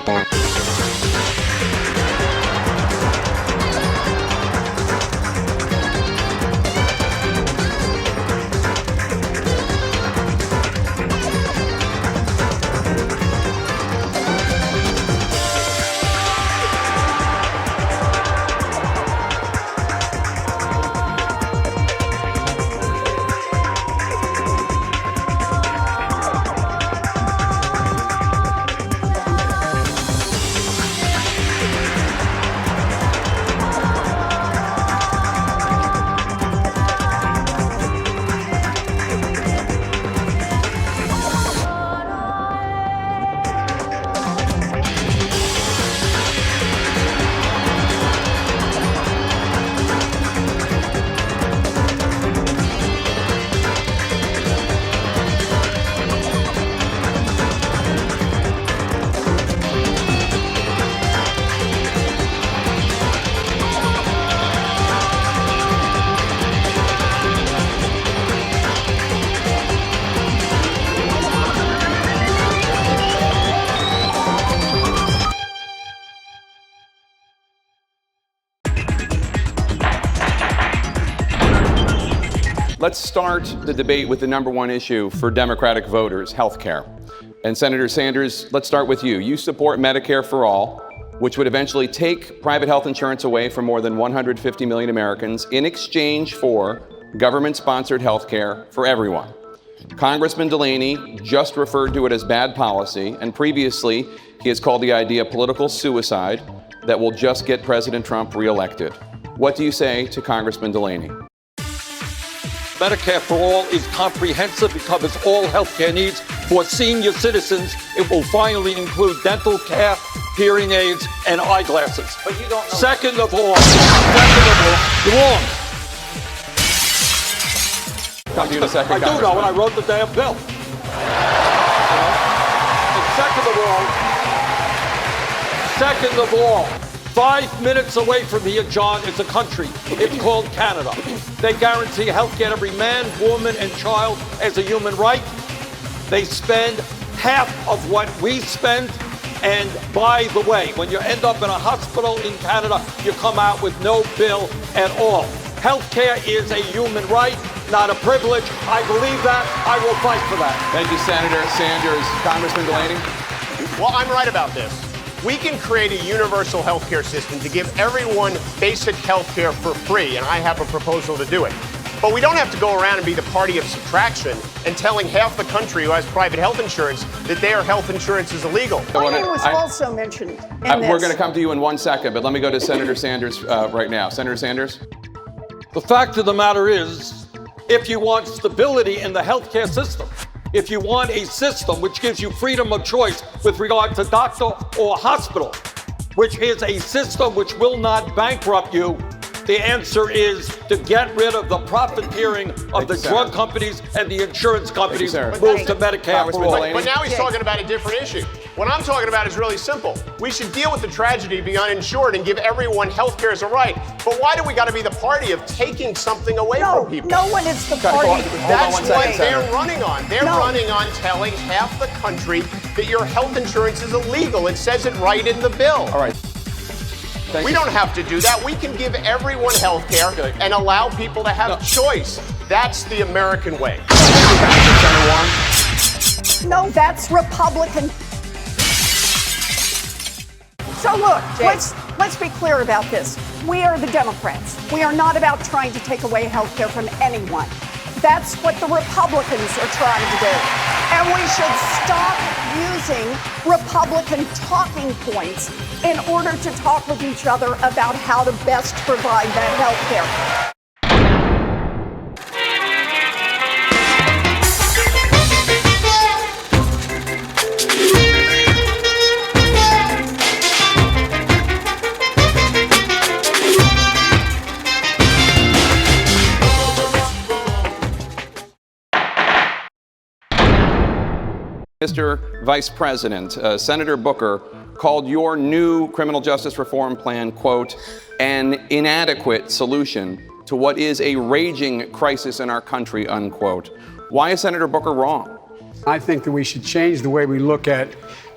Chapter. Let's start the debate with the number one issue for Democratic voters, health care. And Senator Sanders, let's start with you. You support Medicare for all, which would eventually take private health insurance away from more than 150 million Americans in exchange for government-sponsored health care for everyone. Congressman Delaney just referred to it as bad policy, and previously he has called the idea political suicide that will just get President Trump reelected. What do you say to Congressman Delaney? Medicare for all is comprehensive. It covers all health care needs for senior citizens. It will finally include dental care, hearing aids, and eyeglasses. But you don't know. Second of all, you're wrong. Come to you in a second, I do know, and I wrote the damn bill. And second of all, 5 minutes away from here, John, is a country. It's called Canada. They guarantee health care to every man, woman, and child as a human right. They spend half of what we spend. And by the way, when you end up in a hospital in Canada, you come out with no bill at all. Health care is a human right, not a privilege. I believe that. I will fight for that. Thank you, Senator Sanders. Congressman Delaney? Well, I'm right about this. We can create a universal health care system to give everyone basic health care for free, and I have a proposal to do it. But we don't have to go around and be the party of subtraction and telling half the country who has private health insurance that their health insurance is illegal. My name was also mentioned in this. We're going to come to you in 1 second, but let me go to Senator Sanders right now. Senator Sanders? The fact of the matter is, if you want stability in the healthcare system, if you want a system which gives you freedom of choice with regard to doctor or hospital, which is a system which will not bankrupt you, the answer is to get rid of the profiteering of the drug companies and the insurance companies, move to Medicare for all. But now he's talking about a different issue. What I'm talking about is really simple. We should deal with the tragedy of being uninsured and give everyone health care as a right. But why do we got to be the party of taking something away from people? No one is the party. That's what they're running on. They're running on telling half the country that your health insurance is illegal. It says it right in the bill. All right. We don't have to do that. We can give everyone health care and allow people to have choice. That's the American way. No, that's Republican. So look, let's be clear about this. We are the Democrats. We are not about trying to take away health care from anyone. That's what the Republicans are trying to do. And we should stop using Republican talking points in order to talk with each other about how to best provide that health care. Mr. Vice President, Senator Booker called your new criminal justice reform plan, quote, an inadequate solution to what is a raging crisis in our country, unquote. Why is Senator Booker wrong? I think that we should change the way we look at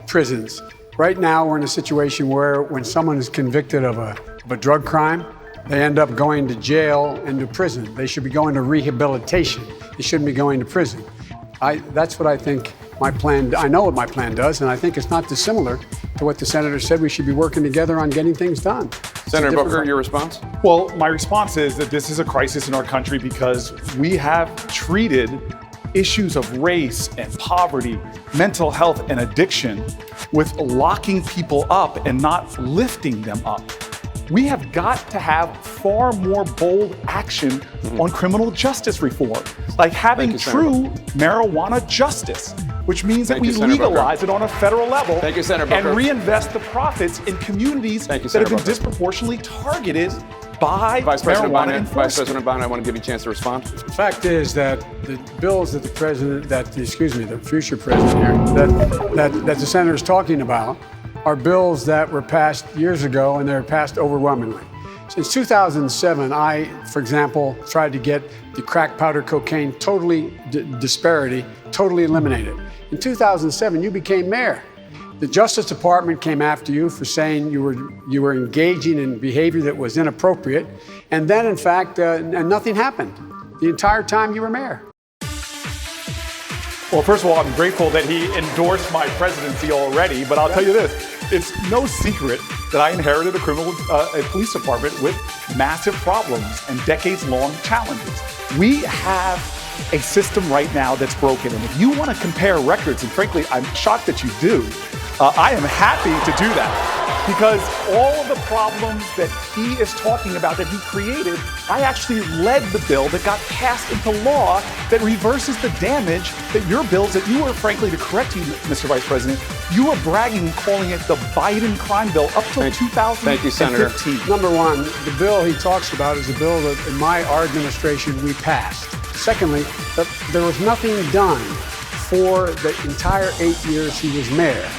prisons. Right now, we're in a situation where when someone is convicted of a drug crime, they end up going to jail and to prison. They should be going to rehabilitation. They shouldn't be going to prison. That's what I think my plan, I know what my plan does, and I think it's not dissimilar to what the senator said. We should be working together on getting things done. Senator Booker, your response? Well, my response is that this is a crisis in our country because we have treated issues of race and poverty, mental health and addiction with locking people up and not lifting them up. We have got to have far more bold action on criminal justice reform, like having true marijuana justice, which means that we legalize it on a federal level and reinvest the profits in communities that have been disproportionately targeted by marijuana enforcement. Vice President Biden, I want to give you a chance to respond. The fact is that the bills that the future president here, that the senator is talking about are bills that were passed years ago, and they're passed overwhelmingly. Since 2007, I, for example, tried to get the crack powder cocaine disparity totally eliminated. In 2007, you became mayor. The Justice Department came after you for saying you were engaging in behavior that was inappropriate, and then, in fact, nothing happened the entire time you were mayor. Well, first of all, I'm grateful that he endorsed my presidency already, but I'll tell you this, it's no secret that I inherited a police department with massive problems and decades-long challenges. We have a system right now that's broken, and if you want to compare records, and frankly, I'm shocked that you do, I am happy to do that. Because all of the problems that he is talking about that he created, I actually led the bill that got passed into law that reverses the damage that your bills that you were, frankly, to correct you, Mr. Vice President, you were bragging, calling it the Biden crime bill up till 2015. Thank you, Senator. Number one, the bill he talks about is a bill that in our administration we passed. Secondly, there was nothing done for the entire 8 years he was mayor.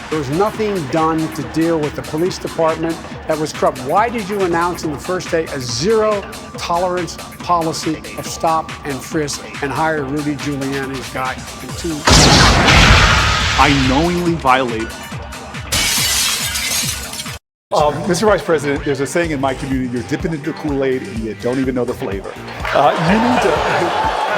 There was nothing done to deal with the police department that was corrupt. Why did you announce on the first day a zero-tolerance policy of stop and frisk and hire Rudy Giuliani's guy? I knowingly violate. Mr. Vice President, there's a saying in my community, you're dipping into Kool-Aid and you don't even know the flavor.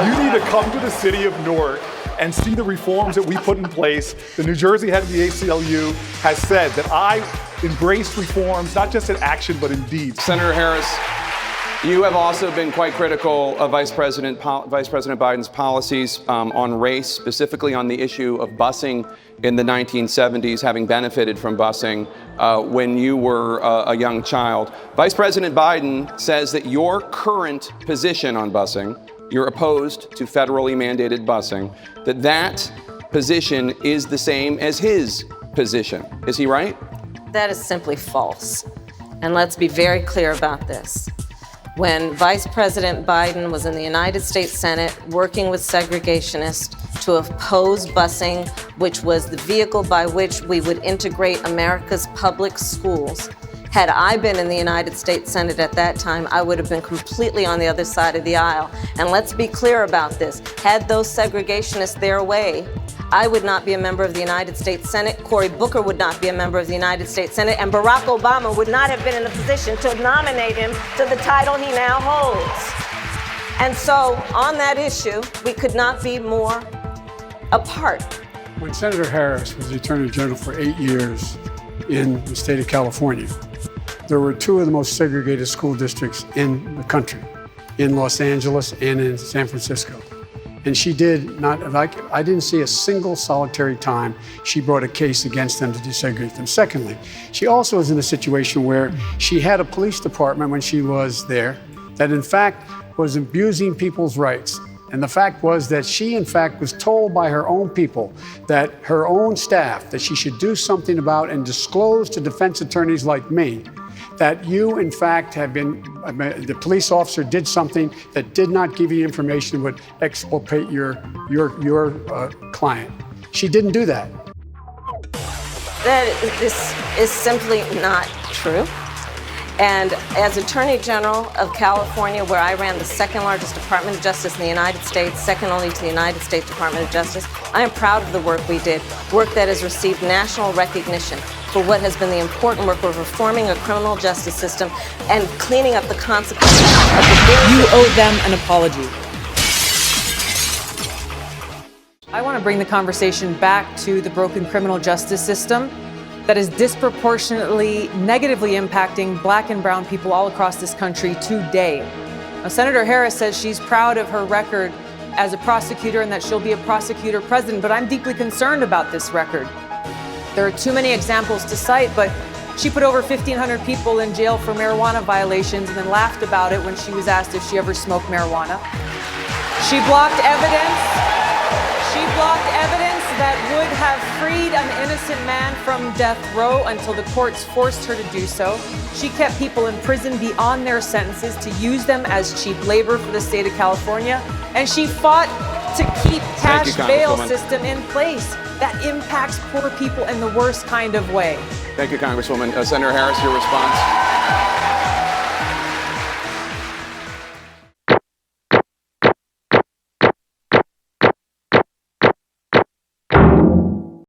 You need to come to the city of Newark and see the reforms that we put in place. The New Jersey head of the ACLU has said that I embraced reforms, not just in action, but in deed. Senator Harris, you have also been quite critical of Vice President Biden's policies on race, specifically on the issue of busing in the 1970s, having benefited from busing when you were a young child. Vice President Biden says that your current position on busing, you're opposed to federally mandated busing, that position is the same as his position. Is he right? That is simply false. And let's be very clear about this. When Vice President Biden was in the United States Senate working with segregationists to oppose busing, which was the vehicle by which we would integrate America's public schools, had I been in the United States Senate at that time, I would have been completely on the other side of the aisle. And let's be clear about this. Had those segregationists their way, I would not be a member of the United States Senate, Cory Booker would not be a member of the United States Senate, and Barack Obama would not have been in a position to nominate him to the title he now holds. And so, on that issue, we could not be more apart. When Senator Harris was the Attorney General for 8 years in the state of California, there were two of the most segregated school districts in the country, in Los Angeles and in San Francisco. And she did not, I didn't see a single solitary time she brought a case against them to desegregate them. Secondly, she also was in a situation where she had a police department when she was there that in fact was abusing people's rights. And the fact was that she, in fact, was told by her own people, that her own staff, that she should do something about and disclose to defense attorneys like me that you, in fact, have been, the police officer did something that did not give you information that would exculpate your client. She didn't do that. This is simply not true. And as Attorney General of California, where I ran the second largest Department of Justice in the United States, second only to the United States Department of Justice, I am proud of the work we did, work that has received national recognition for what has been the important work of reforming a criminal justice system and cleaning up the consequences of the very... You owe them an apology. I want to bring the conversation back to the broken criminal justice system that is disproportionately negatively impacting Black and brown people all across this country today. Now, Senator Harris says she's proud of her record as a prosecutor and that she'll be a prosecutor president, but I'm deeply concerned about this record. There are too many examples to cite, but she put over 1,500 people in jail for marijuana violations and then laughed about it when she was asked if she ever smoked marijuana. She blocked evidence. She blocked evidence that would have freed an innocent man from death row until the courts forced her to do so. She kept people in prison beyond their sentences to use them as cheap labor for the state of California. And she fought to keep cash bail system in place that impacts poor people in the worst kind of way. Thank you, Congresswoman. Senator Harris, your response.